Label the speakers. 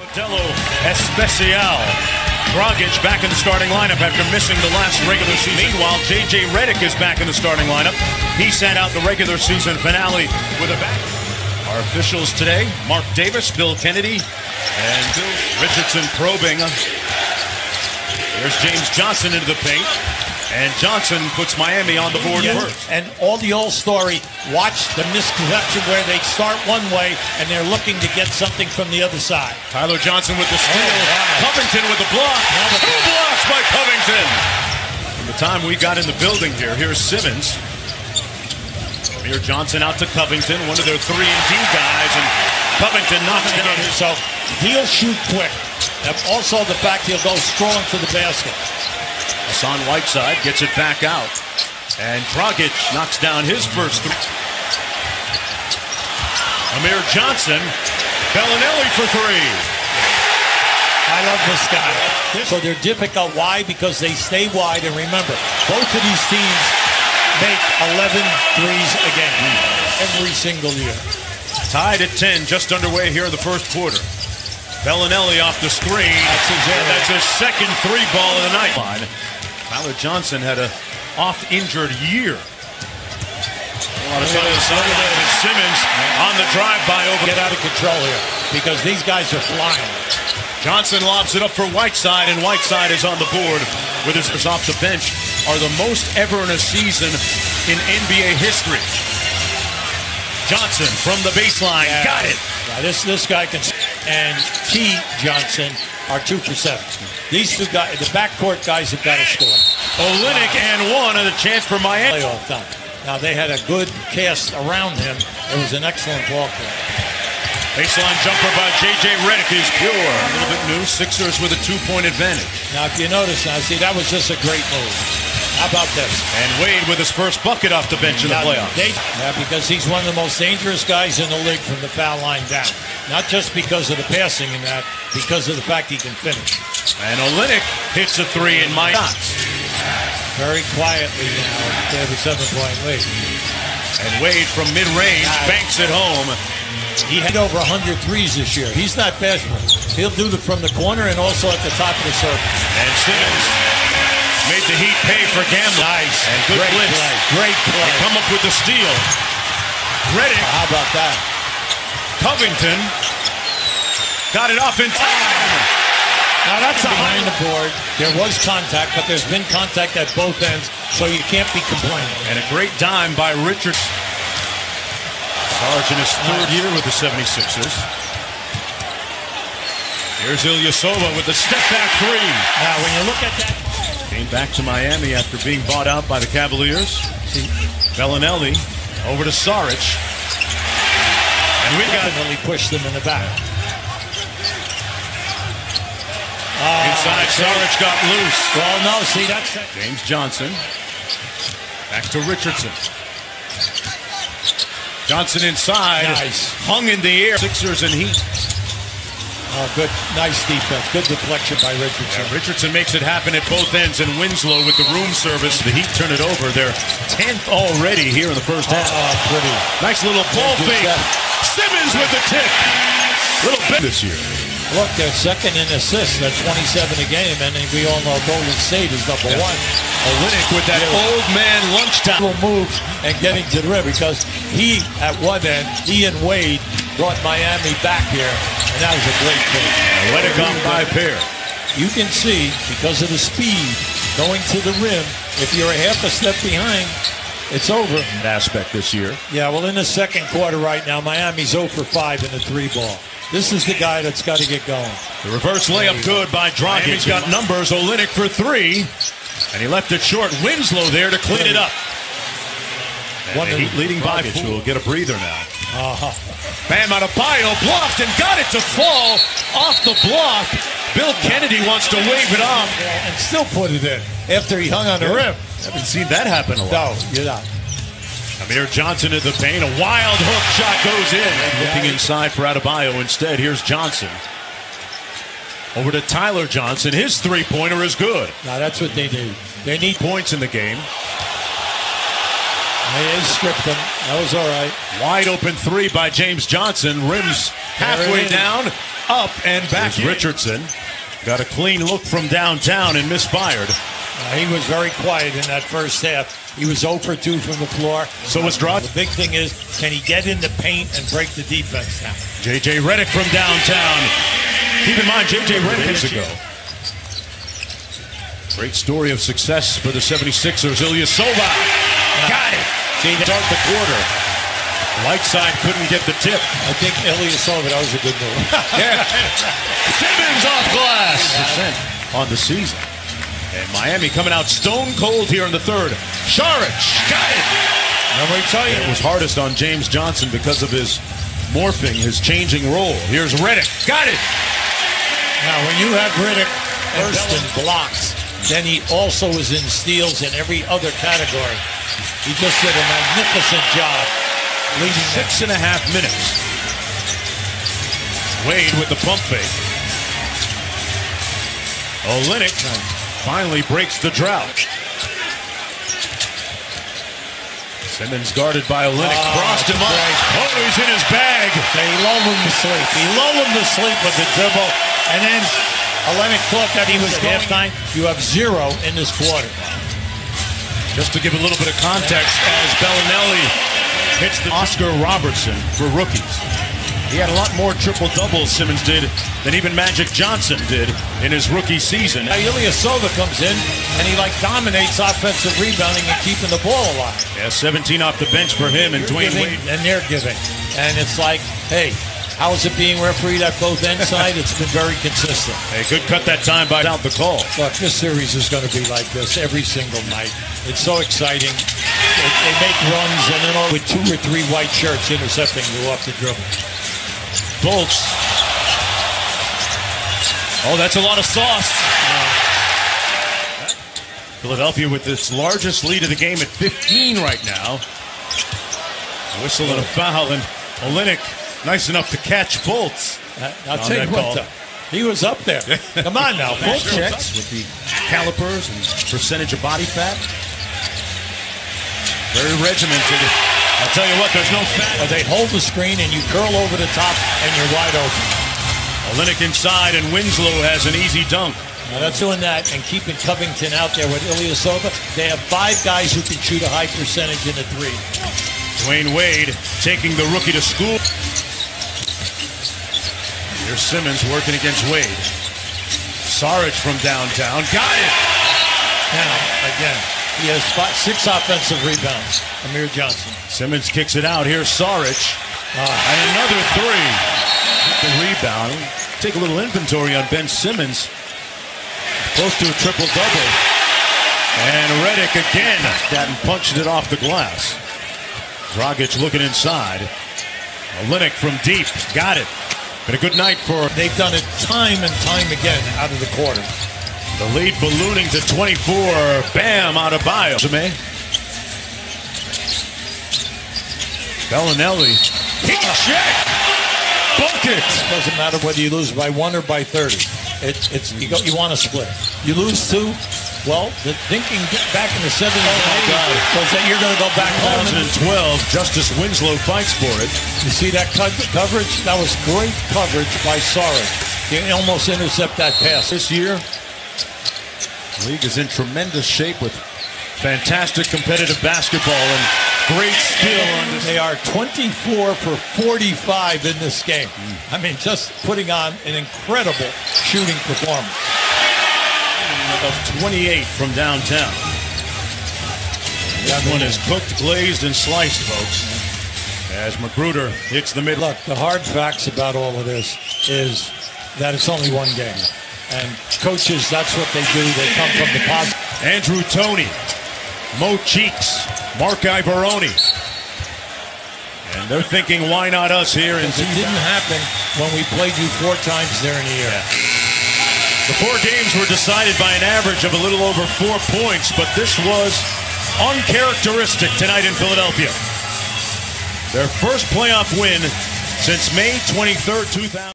Speaker 1: Modelo Especial. Dragic back in the starting lineup after missing the last regular season. Meanwhile, J.J. Redick is back in the starting lineup. He sat out the regular season finale with a back. Our officials today, Mark Davis, Bill Kennedy, and Bill Richardson probing. There's James Johnson into the paint. And Johnson puts Miami on the board first.
Speaker 2: And all the old story, watch the misconception where they start one way and they're looking to get something from the other side.
Speaker 1: Tyler Johnson with the steal. Wow. Covington with the block. Two blocks by Covington. From the time we got in the building here, here's Simmons. Amir Johnson out to Covington, one of their 3-and-D guys, and Covington knocks down his.
Speaker 2: So he'll shoot quick. And also the fact he'll go strong to the basket.
Speaker 1: Hassan Whiteside gets it back out. And Dragic knocks down his first three. Amir Johnson, Bellinelli for three.
Speaker 2: I love this guy. So they're difficult. Why? Because they stay wide. And remember, both of these teams make 11 threes a game. Every single year.
Speaker 1: Tied at 10, just underway here in the first quarter. Bellinelli off the screen. That's his second three ball of the night. Tyler Johnson had a oft-injured year. A lot of Simmons on the drive-by over.
Speaker 2: Get out of control here because these guys are flying.
Speaker 1: Johnson lobs it up for Whiteside, and Whiteside is on the board with his off the bench. Are the most ever in a season in NBA history. Johnson from the baseline, got it.
Speaker 2: Yeah, this guy can. And T. Johnson are 2 for 7. These two guys, the backcourt guys, have got to score.
Speaker 1: Olynyk and one, and a chance for Miami.
Speaker 2: Playoff time. Now they had a good cast around him. It was an excellent ball club.
Speaker 1: Baseline jumper by J.J. Redick is pure. A little bit new. Sixers with a 2-point advantage.
Speaker 2: Now, if you notice, now see that was just a great move. How about this?
Speaker 1: And Wade with his first bucket off the bench in the playoffs.
Speaker 2: Yeah, because he's one of the most dangerous guys in the league from the foul line down. Not just because of the passing and that, because of the fact he can finish.
Speaker 1: And Olynyk hits a three in my shots.
Speaker 2: Very quietly now, they have a 7-point lead.
Speaker 1: And Wade from mid-range banks it home.
Speaker 2: He had over 100 threes this year. He's not bashful. He'll do it from the corner and also at the top of the circle.
Speaker 1: And Simmons made the Heat pay for gambling.
Speaker 2: Nice.
Speaker 1: And good blitz.
Speaker 2: Great play.
Speaker 1: They come up with the steal. Redick.
Speaker 2: How about that?
Speaker 1: Covington got it off in time.
Speaker 2: Now that's behind the board. There was contact, but there's been contact at both ends, so you can't be complaining.
Speaker 1: And a great dime by Richard. Sarge in his third year with the 76ers. Here's Ilyasova with the step-back three.
Speaker 2: Now, when you look at that.
Speaker 1: Came back to Miami after being bought out by the Cavaliers. Bellinelli over to Sarge. And we
Speaker 2: definitely pushed them in the back.
Speaker 1: Inside, Sarge got loose.
Speaker 2: Well, no, see, that's
Speaker 1: James Johnson. Back to Richardson. Johnson inside.
Speaker 2: Nice.
Speaker 1: Hung in the air. Sixers and Heat.
Speaker 2: Oh, good. Nice defense. Good deflection by Richardson.
Speaker 1: Yeah, Richardson makes it happen at both ends, and Winslow with the room service. The Heat turn it over. They're 10th already here in the first half.
Speaker 2: Pretty.
Speaker 1: Nice little ball fake. Simmons with the tip. Little bit this year.
Speaker 2: Look, they're second in assists. They're 27 a game, and we all know Golden State is #1.
Speaker 1: Olynyk with that old man lunchtime
Speaker 2: move and getting to the rim because he, at one end, he and Wade brought Miami back here, and that was a great thing.
Speaker 1: Olynyk off by pair.
Speaker 2: You can see, because of the speed going to the rim, if you're a half a step behind, it's over.
Speaker 1: That aspect this year.
Speaker 2: Yeah, well, in the second quarter right now, Miami's 0 for 5 in the 3-ball. This is the guy that's got to get going.
Speaker 1: The reverse layup good by Dragic. He's got numbers. Olynyk for 3. And he left it short. Winslow there to clean it up. And the Heat leading by 4. Will get a breather now. Bam Adebayo blocked and got it to fall off the block. Bill Kennedy wants to wave it off.
Speaker 2: And still put it in after he hung on the rim.
Speaker 1: Haven't seen that happen a lot.
Speaker 2: No, you're not.
Speaker 1: Amir Johnson at the paint. A wild hook shot goes in. Looking inside for Adebayo instead. Here's Johnson. Over to Tyler Johnson. His three-pointer is good.
Speaker 2: Now that's what they need. They need
Speaker 1: points in the game.
Speaker 2: They stripped him. That was all right.
Speaker 1: Wide open three by James Johnson. Rims halfway down. up and back. Richardson got a clean look from downtown and misfired.
Speaker 2: He was very quiet in that first half. He was 0 for 2 from the floor.
Speaker 1: So was Draw.
Speaker 2: The big thing is, can he get in the paint and break the defense down?
Speaker 1: J.J. Redick from downtown. Keep in mind, J.J. Redick years ago. Great story of success for the 76ers. Ilyasova got it.
Speaker 2: See,
Speaker 1: Start the quarter. Light side couldn't get the tip.
Speaker 2: I think Ilyasova, that was a good move.
Speaker 1: Yeah. Simmons off glass. On the season. And Miami coming out stone cold here in the third. Saric got it.
Speaker 2: Remember I tell you,
Speaker 1: it was hardest on James Johnson because of his morphing, his changing role. Here's Redick. Got it.
Speaker 2: Now, when you have Redick first in blocks, then he also is in steals in every other category. He just did a magnificent job leading
Speaker 1: 6.5 minutes. Wade with the pump fake. Olynyk finally breaks the drought. Simmons guarded by Olynyk. Crossed him up. Oh, he's in his bag.
Speaker 2: They lull him to sleep. He lulled him to sleep with the dribble. And then Olynyk thought that he was at halftime. You have 0 in this quarter.
Speaker 1: Just to give a little bit of context, as Bellinelli hits the Oscar Robertson for rookies. He had a lot more triple-doubles, Simmons did, than even Magic Johnson did in his rookie season.
Speaker 2: Now, Ilyasova comes in, and he, dominates offensive rebounding and keeping the ball alive.
Speaker 1: Yeah, 17 off the bench for him and Dwayne Wade.
Speaker 2: And they're giving. And it's like, hey, how is it being refereed at both ends side? It's been very consistent.
Speaker 1: Hey, good cut that time by out the call.
Speaker 2: Look, this series is going to be like this every single night. It's so exciting. They make runs, and then with 2 or 3 white shirts intercepting you off the dribble.
Speaker 1: Fultz. Oh, that's a lot of sauce. Philadelphia with this largest lead of the game at 15 right now. A whistle and a foul, and Olynyk nice enough to catch Fultz.
Speaker 2: I'll tell you what, though. He was up there. Come on now.
Speaker 1: Fultz checks with the calipers and percentage of body fat. Very regimented. I'll tell you what, there's no fat.
Speaker 2: They hold the screen and you curl over the top and you're wide open.
Speaker 1: Olynyk inside and Winslow has an easy dunk.
Speaker 2: Now that's doing that and keeping Covington out there with Ilyasova. They have 5 guys who can shoot a high percentage in the 3.
Speaker 1: Dwayne Wade taking the rookie to school. Here's Simmons working against Wade. Saric from downtown. Got it.
Speaker 2: Now, again, he has 6 offensive rebounds. Amir Johnson.
Speaker 1: Simmons kicks it out. Here's Saric. And another 3. The rebound. Take a little inventory on Ben Simmons. Close to a triple-double. And Redick again. That and punched it off the glass. Dragic looking inside. Olynyk from deep. Got it. Been a good night for...
Speaker 2: They've done it time and time again out of the quarter.
Speaker 1: The lead ballooning to 24. Bam, out of Bio. Bellinelli. Heat check. Bucket.
Speaker 2: Doesn't matter whether you lose by 1 or by 30. You want to split. You lose 2. Well, the thinking back in the 70s was that you're going to go back home.
Speaker 1: 2012, Justice Winslow fights for it.
Speaker 2: You see that coverage? That was great coverage by Saric. He almost intercept that pass.
Speaker 1: This year, the league is in tremendous shape with fantastic competitive basketball and great skill.
Speaker 2: They are 24 for 45 in this game. I mean, just putting on an incredible shooting performance.
Speaker 1: Of 28 from downtown. That one is cooked, glazed, and sliced, folks. As Magruder hits the middle.
Speaker 2: Look, the hard facts about all of this is that it's only 1 game. And coaches, that's what they do. They come from the positive.
Speaker 1: Andrew Toney, Mo Cheeks, Mark Ivoroni. And they're thinking, why not us here? And
Speaker 2: it didn't happen when we played you 4 times there in a year.
Speaker 1: The 4 games were decided by an average of a little over 4 points, but this was uncharacteristic tonight in Philadelphia. Their first playoff win since May 23rd, 2000.